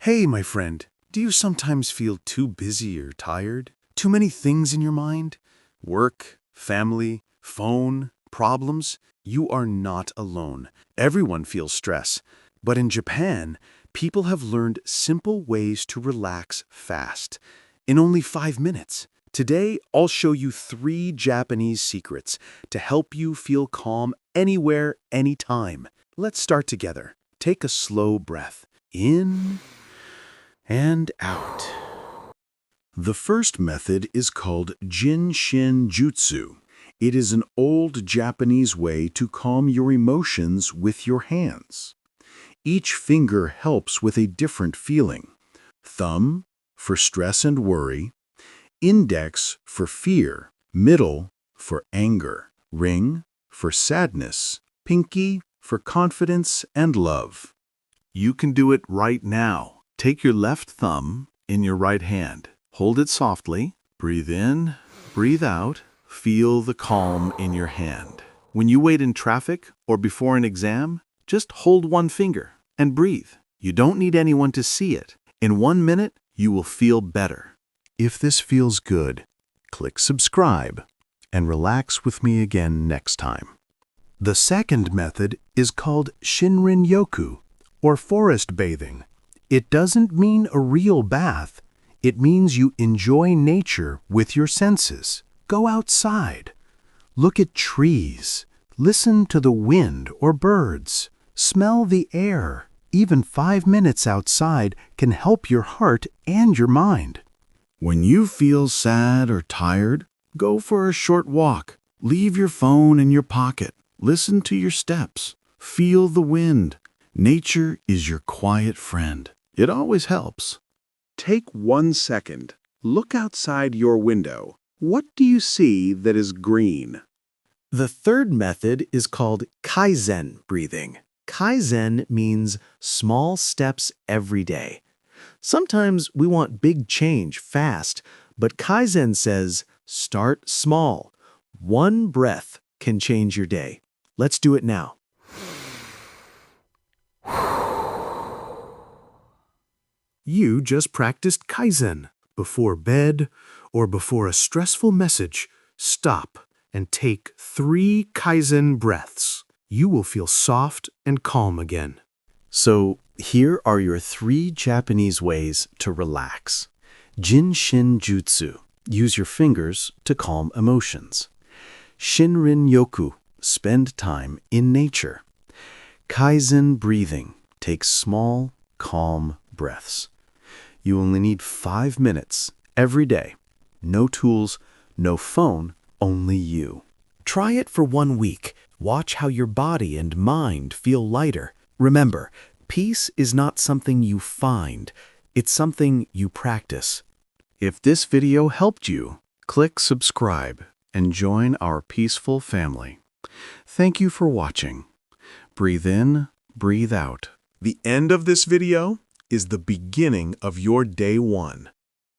Hey, my friend, do you sometimes feel too busy or tired? Too many things in your mind? Work, family, phone, problems? You are not alone. Everyone feels stress. But in Japan, people have learned simple ways to relax fast, in only 5 minutes. Today, I'll show you 3 Japanese secrets to help you feel calm anywhere, anytime. Let's start together. Take a slow breath. In and out. The first method is called Jin Shin Jyutsu. It is an old Japanese way to calm your emotions with your hands. Each finger helps with a different feeling. Thumb for stress and worry, index for fear, middle for anger, ring for sadness, pinky for confidence and love. You can do it right now. Take your left thumb in your right hand. Hold it softly. Breathe in, breathe out. Feel the calm in your hand. When you wait in traffic or before an exam, just hold one finger and breathe. You don't need anyone to see it. In 1 minute, you will feel better. If this feels good, click subscribe and relax with me again next time. The second method is called Shinrin-Yoku, or forest bathing. It doesn't mean a real bath. It means you enjoy nature with your senses. Go outside. Look at trees. Listen to the wind or birds. Smell the air. Even 5 minutes outside can help your heart and your mind. When you feel sad or tired, go for a short walk. Leave your phone in your pocket. Listen to your steps. Feel the wind. Nature is your quiet friend. It always helps. Take 1 second. Look outside your window. What do you see that is green? The third method is called Kaizen Breathing. Kaizen means small steps every day. Sometimes we want big change fast, but Kaizen says start small. 1 breath can change your day. Let's do it now. You just practiced Kaizen. Before bed or before a stressful message, stop and take 3 Kaizen breaths. You will feel soft and calm again. So here are your 3 Japanese ways to relax. Jin Shin Jyutsu. Use your fingers to calm emotions. Shinrin-Yoku. Spend time in nature. Kaizen breathing. Take small, calm breaths. You only need 5 minutes every day. No tools, no phone, only you. Try it for 1 week. Watch how your body and mind feel lighter. Remember, peace is not something you find. It's something you practice. If this video helped you, click subscribe and join our peaceful family. Thank you for watching. Breathe in, breathe out. The end of this video is the beginning of your day 1.